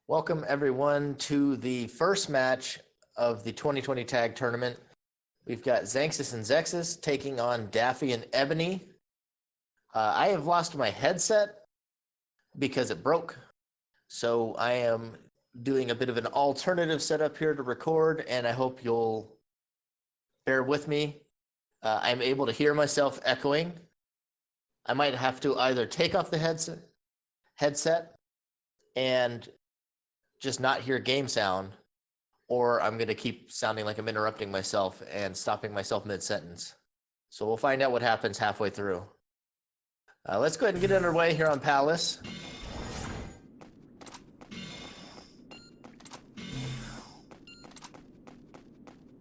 Welcome everyone to the first match of the 2020 Tag Tournament. We've got Xanxus and Zexxus taking on Daffy and Ebony. I have lost my headset because it broke, so I am doing a bit of an alternative setup here to record, and I hope you'll bear with me. I'm able to hear myself echoing. I might have to either take off the headset and just not hear game sound, or I'm going to keep sounding like I'm interrupting myself and stopping myself mid-sentence. So we'll find out what happens halfway through. Let's go ahead and get underway here on Palace.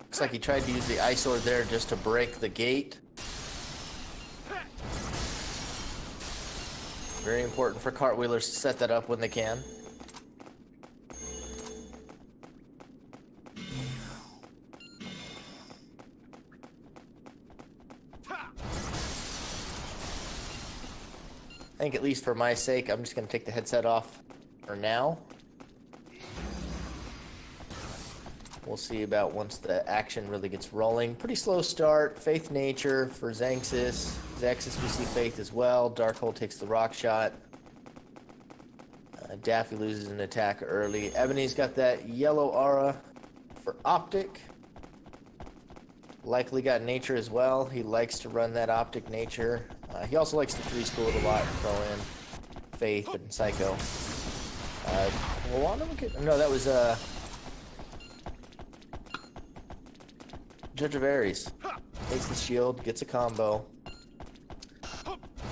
Looks like he tried to use the Ice Sword there just to break the gate. Very important for cartwheelers to set that up when they can. I think at least for my sake, I'm just going to take the headset off for now. We'll see about once the action really gets rolling. Pretty slow start. Faith Nature for Xanxus. Zexxus, we see Faith as well. Darkhold takes the rock shot. Daffy loses an attack early. Ebony's got that yellow aura for Optic. Likely got Nature as well. He likes to run that Optic Nature. He also likes to free school it a lot and throw in Faith and Psycho. No, that was Judge of Ares. Takes the shield, gets a combo.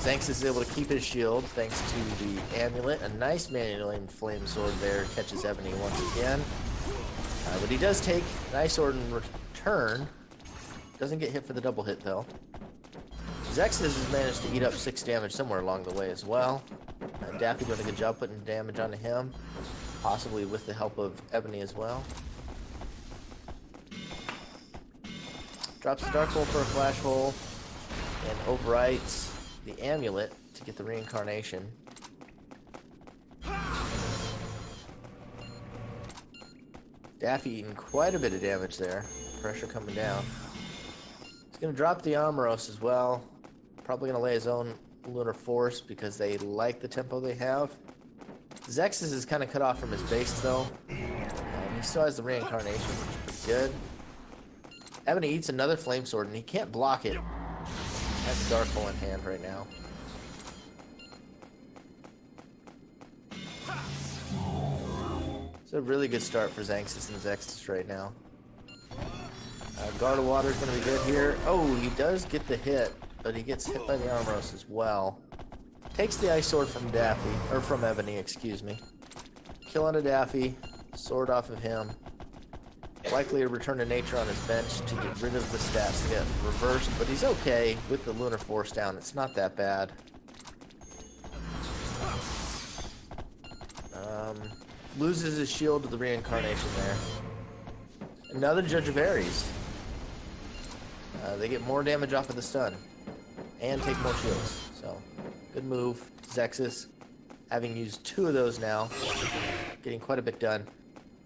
Xanxus is able to keep his shield thanks to the amulet. A nice manual flame sword there catches Ebony once again. But he does take an Ice Sword in return. Doesn't get hit for the double hit though. Zexxus has managed to eat up 6 damage somewhere along the way as well. Daffy doing a good job putting damage onto him, possibly with the help of Ebony as well. Drops the Darkhold for a flash hole and overwrites the amulet to get the reincarnation. Daffy eating quite a bit of damage there. Pressure coming down. He's going to drop the Amoros as well. Probably going to lay his own Lunar Force because they like the tempo they have. Zexxus is kind of cut off from his base though. He still has the reincarnation, which is pretty good. Ebony eats another flame sword and he can't block it. Has a Darkhold in hand right now. It's a really good start for Xanxus and Zexxus right now. Guard of Water is going to be good here. Oh, he does get the hit, but he gets hit by the Amoros as well. Takes the Ice Sword from Daffy, or from Ebony, excuse me. Kill onto Daffy, sword off of him. Likely a return to nature on his bench to get rid of the stats to get reversed, but he's okay with the Lunar Force down. It's not that bad. Loses his shield to the reincarnation there. Another Judge of Ares. They get more damage off of the stun and take more shields. So, good move. Zexxus, having used 2 of those now, getting quite a bit done.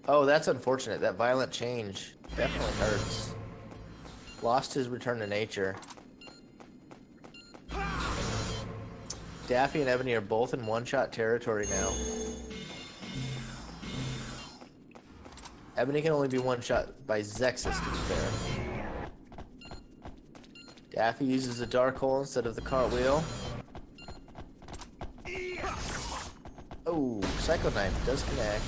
Oh, that's unfortunate. That violent change definitely hurts. Lost his return to nature. Daffy and Ebony are both in one-shot territory now. Ebony can only be one-shot by Zexxus, to be fair. Daffy uses a Darkhold instead of the cartwheel. Oh, Psycho Knife does connect.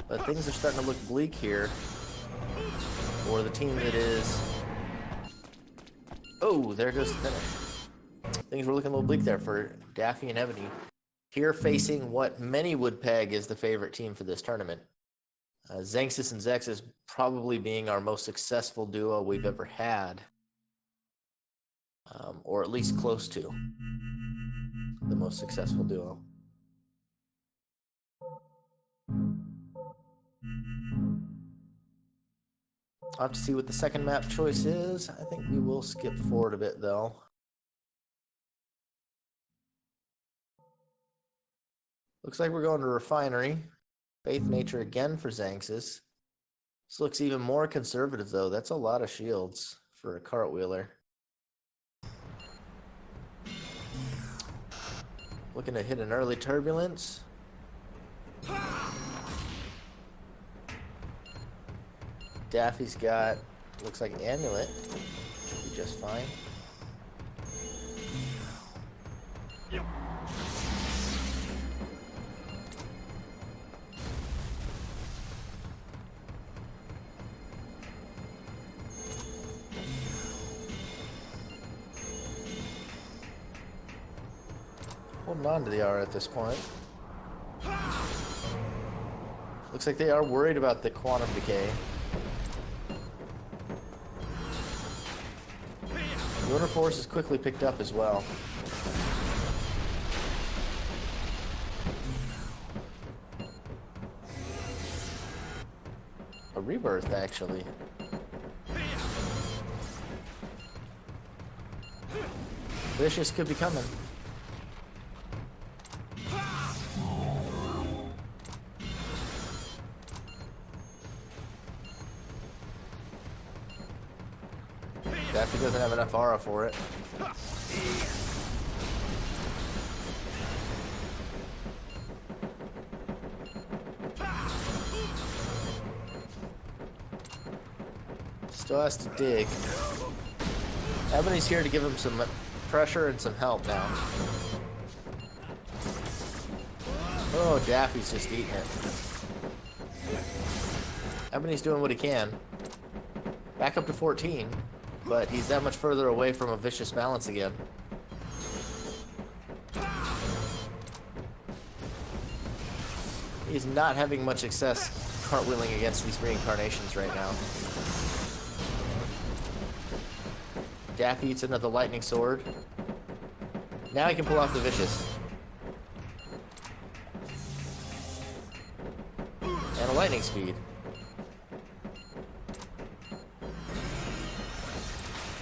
But things are starting to look bleak here for the team that is... Oh, there goes the finish. Things were looking a little bleak there for Daffy and Ebony. Here facing what many would peg as the favorite team for this tournament. Xanxus and Zexxus probably being our most successful duo we've ever had. Or at least close to the most successful duo. I'll have to see what the second map choice is. I think we will skip forward a bit though. Looks like we're going to Refinery. Faith Nature again for Xanxus. This looks even more conservative, though. That's a lot of shields for a cartwheeler. Looking to hit an early Turbulence. Daffy's got, looks like Amulet. Should be just fine. Holding on to the R at this point. Looks like they are worried about the quantum decay. Lunar Force is quickly picked up as well. A rebirth, actually. Vicious could be coming. Daffy doesn't have enough aura for it. Still has to dig. Ebony's here to give him some pressure and some help now. Oh, Daffy's just eating it. Ebony's doing what he can. Back up to 14. But he's that much further away from a vicious balance again. He's not having much success cartwheeling against these reincarnations right now. Daffy eats another lightning sword. Now he can pull off the vicious. And a lightning speed.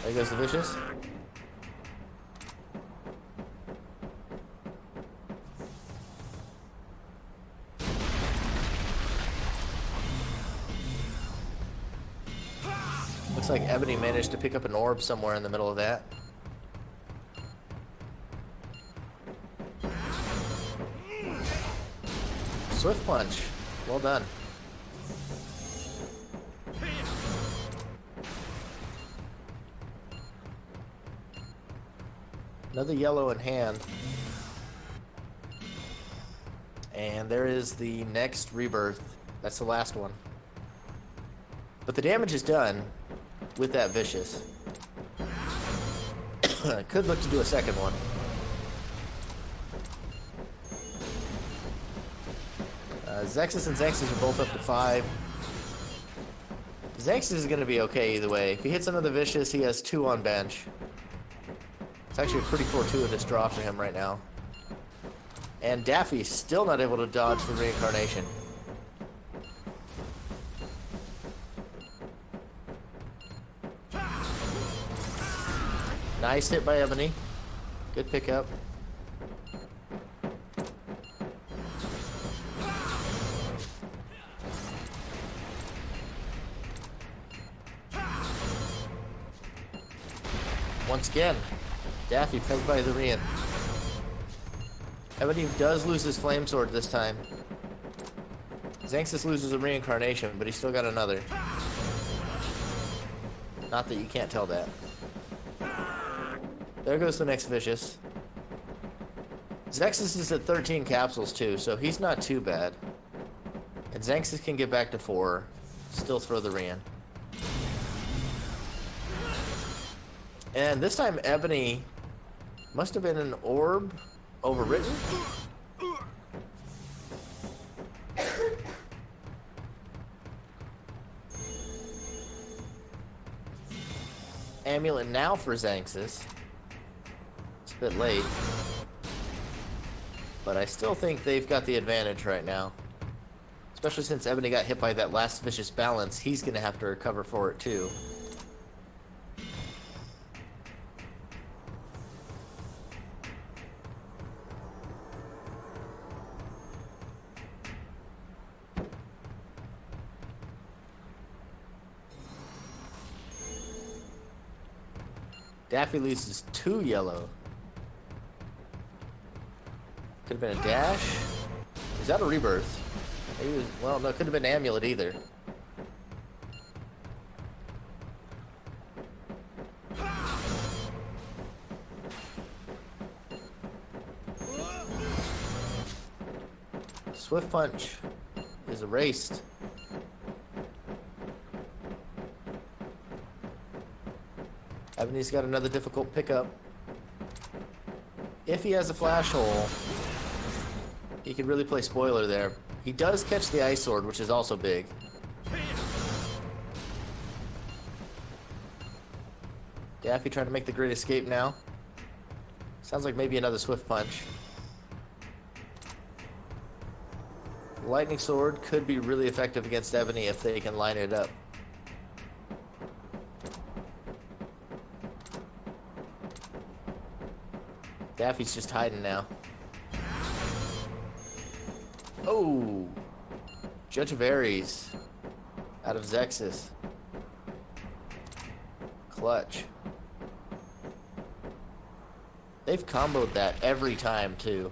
There goes the vicious. Looks like Ebony managed to pick up an orb somewhere in the middle of that. Swift punch. Well done. Another yellow in hand. And there is the next rebirth. That's the last one. But the damage is done with that vicious. Could look to do a second one. Zexxus and Xanxus are both up to 5. Xanxus is going to be okay either way. If he hits another vicious, he has 2 on bench. It's actually a pretty fortuitous draw for him right now. And Daffy's still not able to dodge the reincarnation. Nice hit by Ebony. Good pickup. Once again, Daffy pegged by the Rian. Ebony does lose his flame sword this time. Xanxus loses a reincarnation, but he's still got another. Not that you can't tell that. There goes the next vicious. Zexxus is at 13 capsules too, so he's not too bad. And Xanxus can get back to 4. Still throw the Rian. And this time Ebony must have been an orb overwritten. Amulet now for Xanxus. It's a bit late. But I still think they've got the advantage right now. Especially since Ebony got hit by that last vicious balance, he's going to have to recover for it too. Daffy loses 2 yellow. Could have been a dash. Is that a rebirth? Maybe it was, well, no, it could have been an amulet either. Swift punch is erased. Ebony's got another difficult pickup. If he has a flash hole, he could really play spoiler there. He does catch the ice sword, which is also big. Daffy trying to make the great escape now. Sounds like maybe another swift punch. Lightning sword could be really effective against Ebony if they can line it up. Daffy's just hiding now. Oh! Judge of Ares. Out of Zexxus. Clutch. They've comboed that every time, too.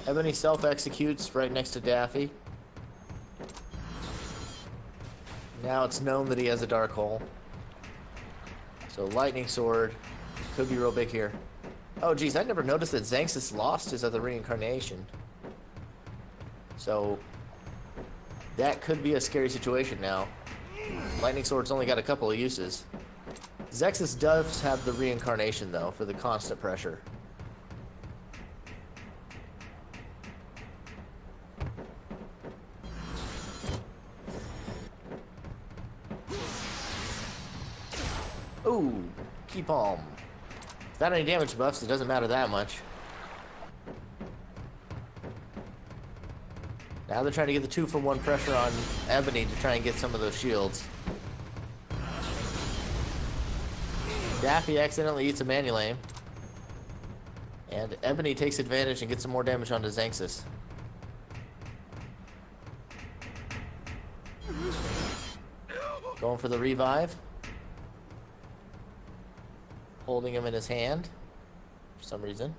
Ebony self-executes right next to Daffy. Now it's known that he has a dark hole. So lightning sword could be real big here. Oh geez, I never noticed that Xanxus lost his other reincarnation. So that could be a scary situation now. Lightning sword's only got a couple of uses. Zexxus does have the reincarnation though for the constant pressure. Ooh, key palm. Without any damage buffs, it doesn't matter that much. Now they're trying to get the 2-for-1 pressure on Ebony to try and get some of those shields. Daffy accidentally eats a Manulame. And Ebony takes advantage and gets some more damage onto Xanxus. Going for the revive. Holding him in his hand for some reason.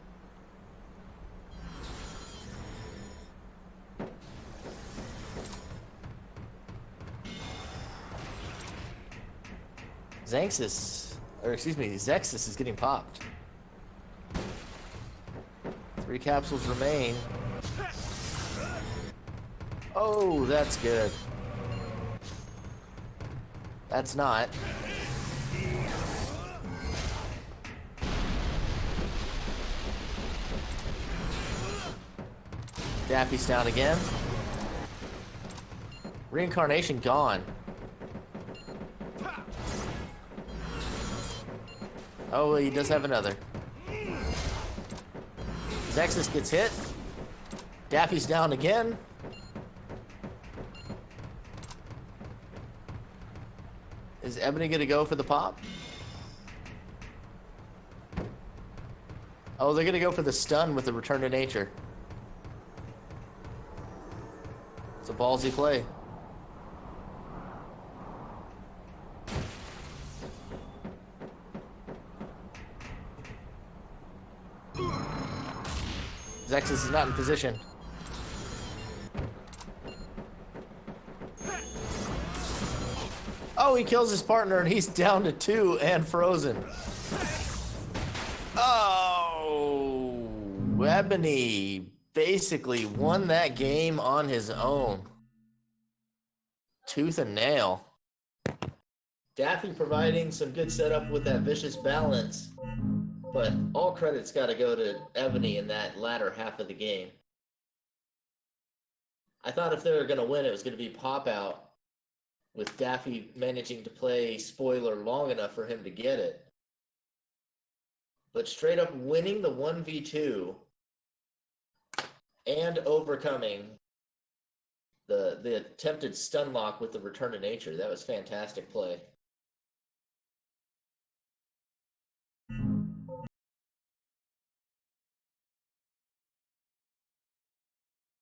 Xanxus, or excuse me, Zexxus is getting popped. 3 capsules remain. Oh, that's good. That's not. Daffy's down again. Reincarnation gone. Oh, he does have another. Zexxus gets hit. Daffy's down again. Is Ebony gonna go for the pop? Oh, they're gonna go for the stun with the return to nature. It's a ballsy play. Zexxus is not in position. Oh, he kills his partner and he's down to 2 and frozen. Oh, Ebony basically won that game on his own. Tooth and nail. Daffy providing some good setup with that vicious balance, but all credit's got to go to Ebony in that latter half of the game. I thought if they were going to win, it was going to be pop out, with Daffy managing to play spoiler long enough for him to get it. But straight up winning the 1v2 and overcoming the attempted stun lock with the return to nature, that was fantastic play.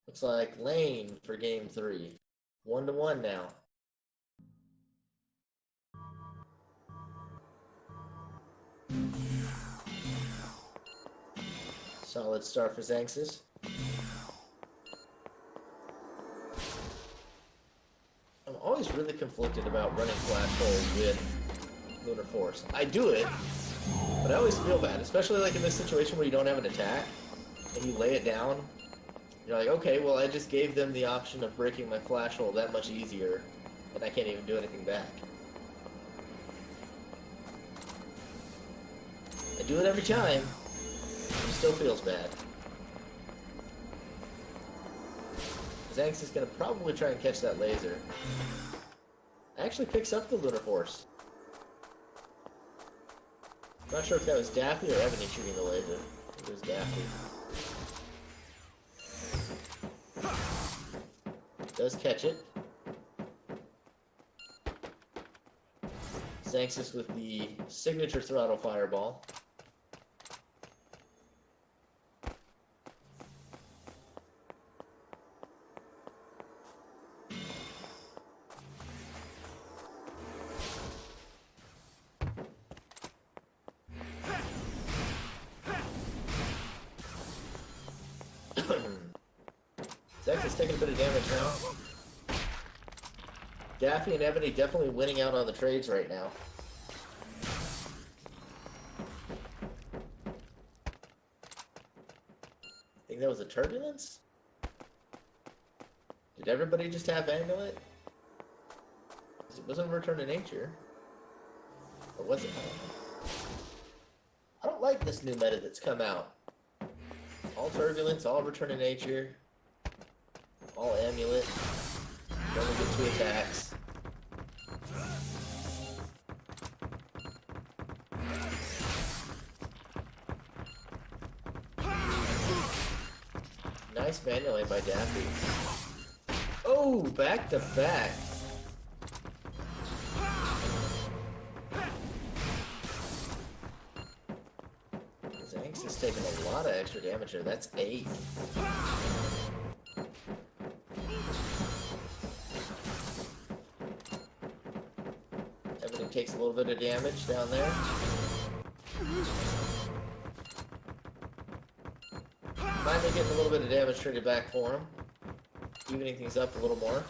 Looks like Lane for game 3. 1-1 now. Solid start for Xanxus. I'm always really conflicted about running Flash Hole with Lunar Force. I do it, but I always feel bad, especially like in this situation where you don't have an attack and you lay it down. You're like, okay, well, I just gave them the option of breaking my Flash Hole that much easier, and I can't even do anything back. I do it every time, but it still feels bad. Xanxus is going to probably try and catch that laser. Actually picks up the Lunar Force. Not sure if that was Daffy or Ebony shooting the laser. I think it was Daffy. Does catch it. Xanxus with the signature throttle fireball. Zexxus taking a bit of damage now. Daffy and Ebony definitely winning out on the trades right now. I think that was a turbulence? Did everybody just have amulet? It wasn't a return to nature. Or was it? I don't like this new meta that's come out. All turbulence, all return to nature, all amulet. You only get 2 attacks. Nice manual aim by Daffy. Oh, back to back. Xanxus is taking a lot of extra damage here. That's 8. Everything takes a little bit of damage down there. Finally getting a little bit of damage traded back for him. Evening things up a little more.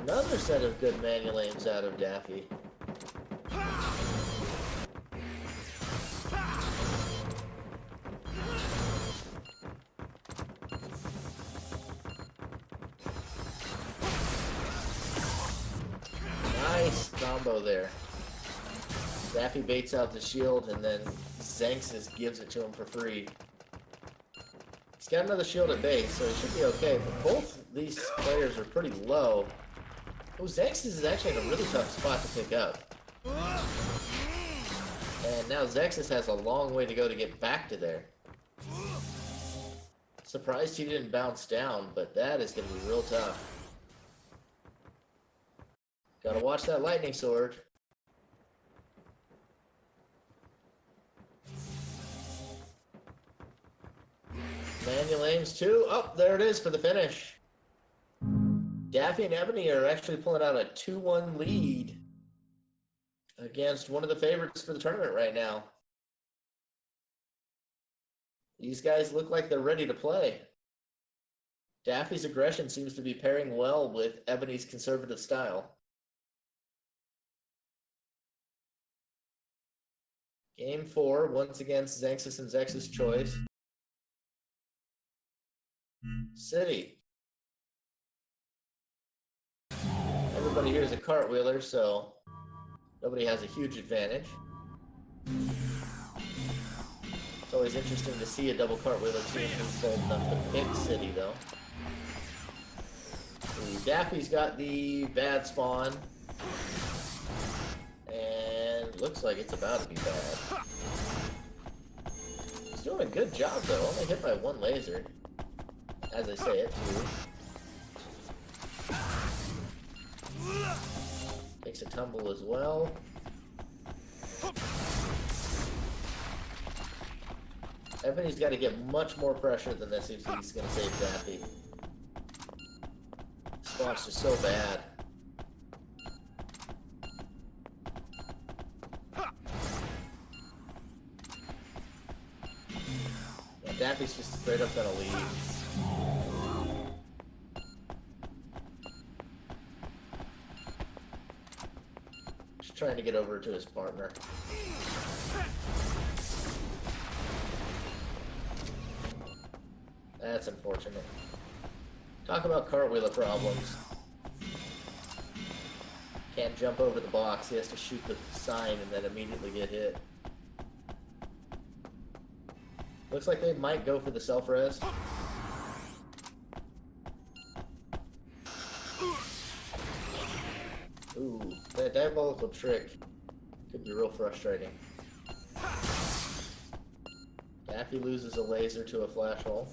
Another set of good manual aims out of Daffy. Nice combo there. Daffy baits out the shield and then Xanxus gives it to him for free. He's got another shield at base, so he should be okay, but both these players are pretty low. Oh, Xanxus is actually in a really tough spot to pick up. And now Zexxus has a long way to go to get back to there. Surprised he didn't bounce down, but that is going to be real tough. Gotta watch that lightning sword. Manual aims too. Oh, there it is for the finish. Daffy and Ebony are actually pulling out a 2-1 lead against one of the favorites for the tournament right now. These guys look like they're ready to play. Daffy's aggression seems to be pairing well with Ebony's conservative style. Game 4, once against Xanxus and Zexxus choice. City. Everybody here is a cartwheeler, so nobody has a huge advantage. It's always interesting to see a double cartwheeler team who's bold enough to pick City, though. Daffy's got the bad spawn. And looks like it's about to be bad. He's doing a good job, though. Only hit by 1 laser. As I say it, too. Takes a tumble as well. Ebony's got to get much more pressure than this if he's going to save Daffy. spawn's just so bad. Yeah, Daffy's just straight up gonna leave. Just trying to get over to his partner. That's unfortunate. Talk about cartwheeler problems. Can't jump over the box, he has to shoot the sign and then immediately get hit. Looks like they might go for the self-res. Ooh, that diabolical trick could be real frustrating. Daffy loses a laser to a flash hole.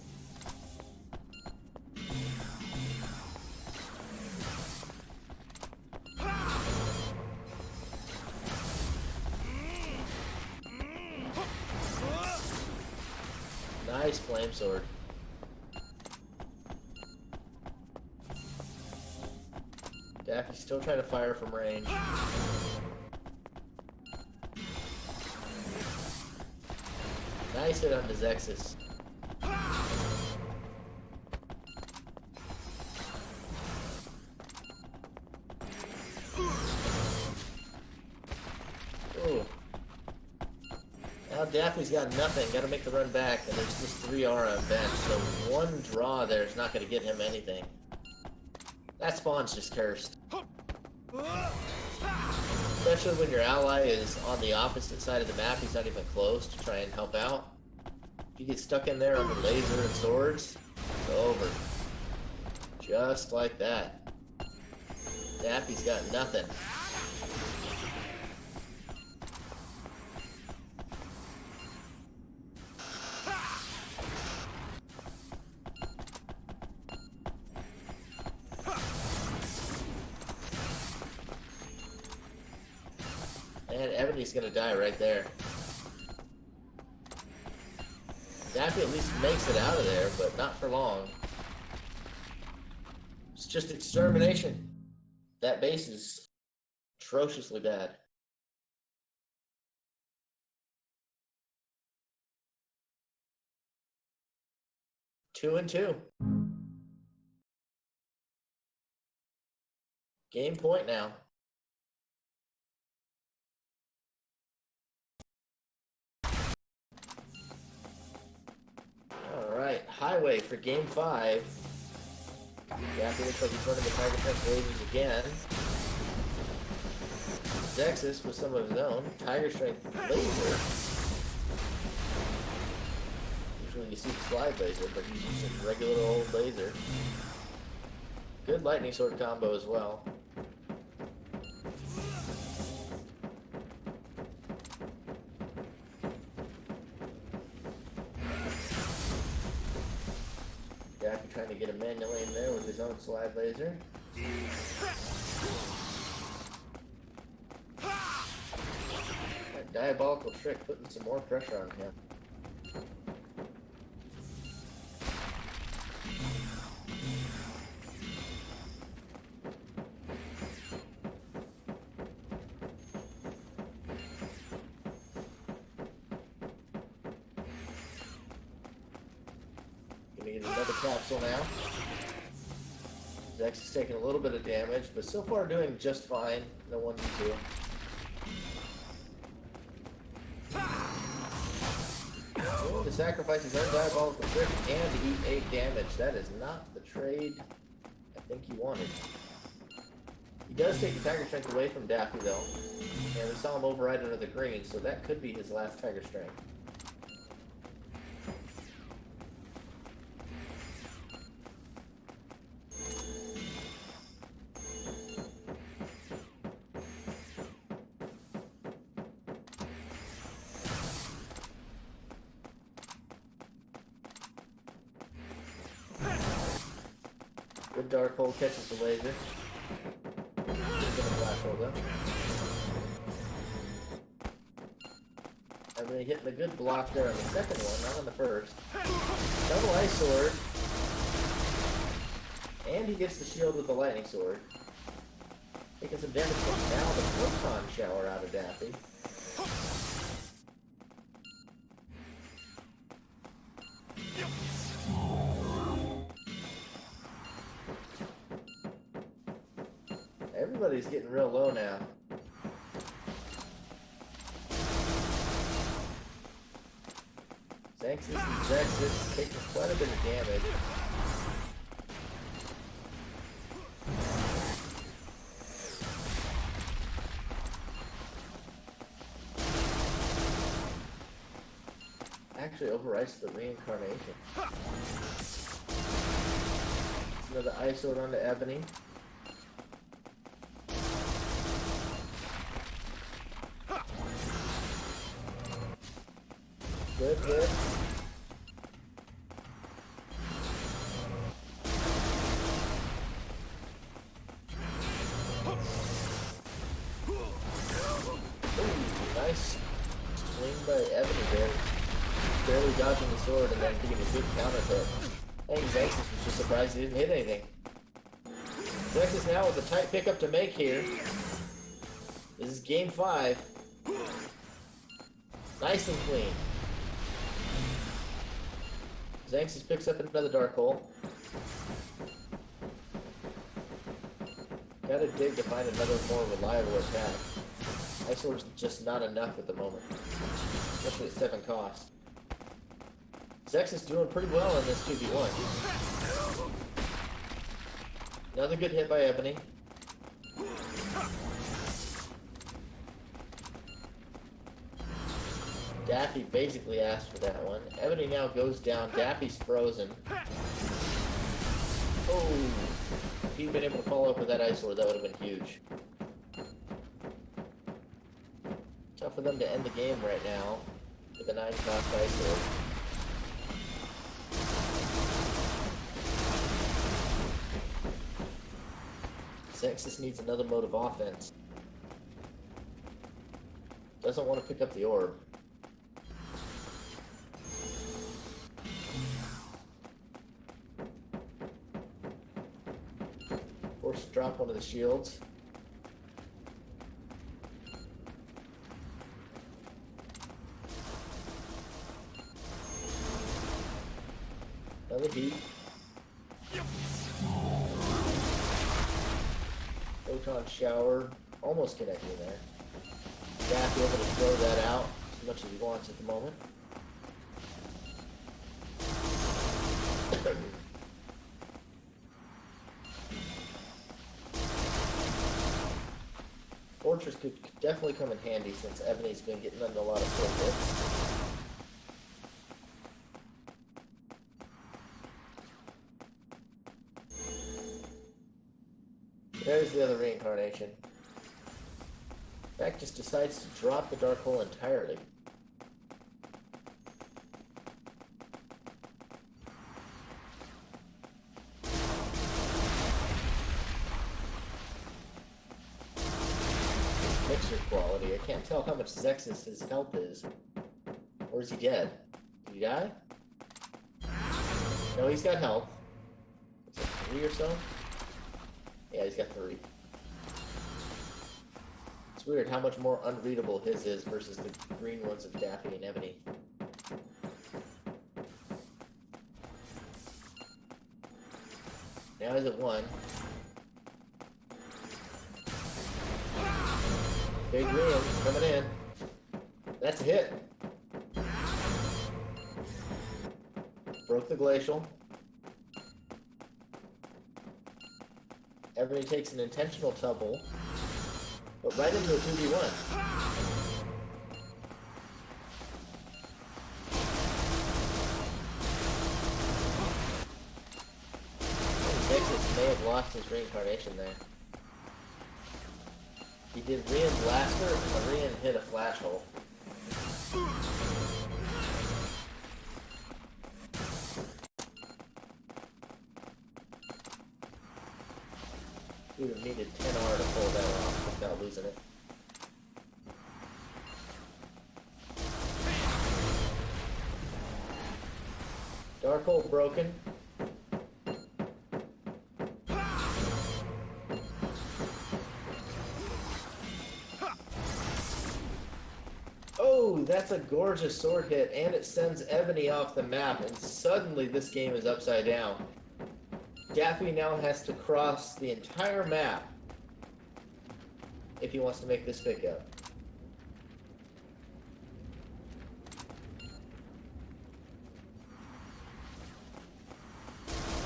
Nice flame sword. Daffy's still trying to fire from range. Nice hit on the Zexxus. Ooh. Now Daffy's got nothing. Got to make the run back, and there's just 3R on bench, so one draw there is not going to get him anything. That spawn's just cursed. Especially when your ally is on the opposite side of the map, he's not even close to try and help out. If you get stuck in there under laser and swords, it's over. Just like that. Daffy's got nothing. And Ebony's gonna die right there. Daffy at least makes it out of there, but not for long. It's just extermination. That base is atrociously bad. Two and two. Game point now. Alright, highway for game 5. Daffy looks like he's running the Tiger Strength lasers again. Zexxus with some of his own Tiger Strength laser. Usually you see the slide laser, but he's using regular old laser. Good lightning sword combo as well. Daffy trying to get a manual aim there with his own slide laser. That diabolical trick putting some more pressure on him. Gonna get another capsule now. Zexxus is taking a little bit of damage, but so far doing just fine. No 1v2. Oh, to sacrifice his own diabolical trick and to eat 8 damage. That is not the trade I think he wanted. He does take the Tiger Strength away from Daffy though. And we saw him override under the green, so that could be his last Tiger Strength. Good dark hole catches the laser. Black hole though. Ebony hitting a good block there on the second one, not on the first. Double ice sword. And he gets the shield with the lightning sword. Taking some damage from now the proton shower out of Daffy. Everybody's getting real low now. Xanxus and Zexxus taking quite a bit of damage. Actually overwrites the reincarnation. Another ice sword onto Ebony. Good hit. Ooh, nice swing by Ebony there. Barely dodging the sword and then getting a good counter hit. I think Xanxus was just surprised he didn't hit anything. Zexxus now with a tight pickup to make here. This is game 5. Nice and clean. Xanxus picks up another dark hole. Gotta dig to find another more reliable attack. Ice Sword's just not enough at the moment. Especially at 7 cost. Zexxus doing pretty well in this 2v1. Another good hit by Ebony. Daffy basically asked for that one. Ebony now goes down. Daffy's frozen. Oh! If he'd been able to follow up with that Ice Sword, that would have been huge. Tough for them to end the game right now with a 9-cost Ice Sword. Zexxus needs another mode of offense. Doesn't want to pick up the orb. Forced to drop one of the shields. Another heat. Photon shower, almost connecting there. Daffy able to throw that out as much as he wants at the moment. Fortress could definitely come in handy since Ebony's been getting under a lot of full hits. There's the other reincarnation. In fact, just decides to drop the dark hole entirely. Mixer quality. I can't tell how much Zexxus his health is. Or is he dead? Did he die? No, he's got health. Is it 3 or so? Yeah, he's got 3. It's weird how much more unreadable his is versus the green ones of Daffy and Ebony. Now he's at 1. Big Ream coming in. That's a hit. Broke the glacial. Ebony takes an intentional tumble, but right into a 2v1. Zexxus may have lost his reincarnation there. He did Rian Blaster, and Rian hit a flash hole. We would have needed 10R to pull that off without losing it. Dark hole broken. that's a gorgeous sword hit, and it sends Ebony off the map, and suddenly this game is upside down. Daffy now has to cross the entire map if he wants to make this pickup.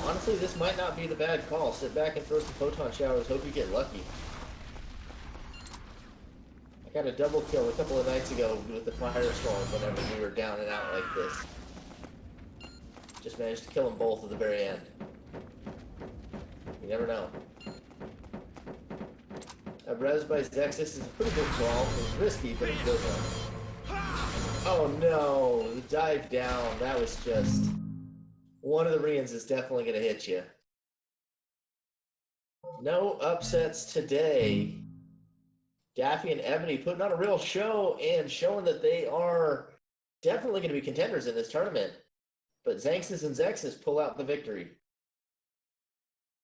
Honestly, this might not be the bad call. Sit back and throw some photon showers. Hope you get lucky. I got a double kill a couple of nights ago with the firestorm whenever we were down and out like this. Just managed to kill them both at the very end. You never know. A res by Zexxus is a pretty good call. It was risky, but a good one. Oh no, the dive down. That was just... One of the Rians is definitely going to hit you. No upsets today. Daffy and Ebony putting on a real show and showing that they are definitely going to be contenders in this tournament. But Xanxus and Zexxus pull out the victory.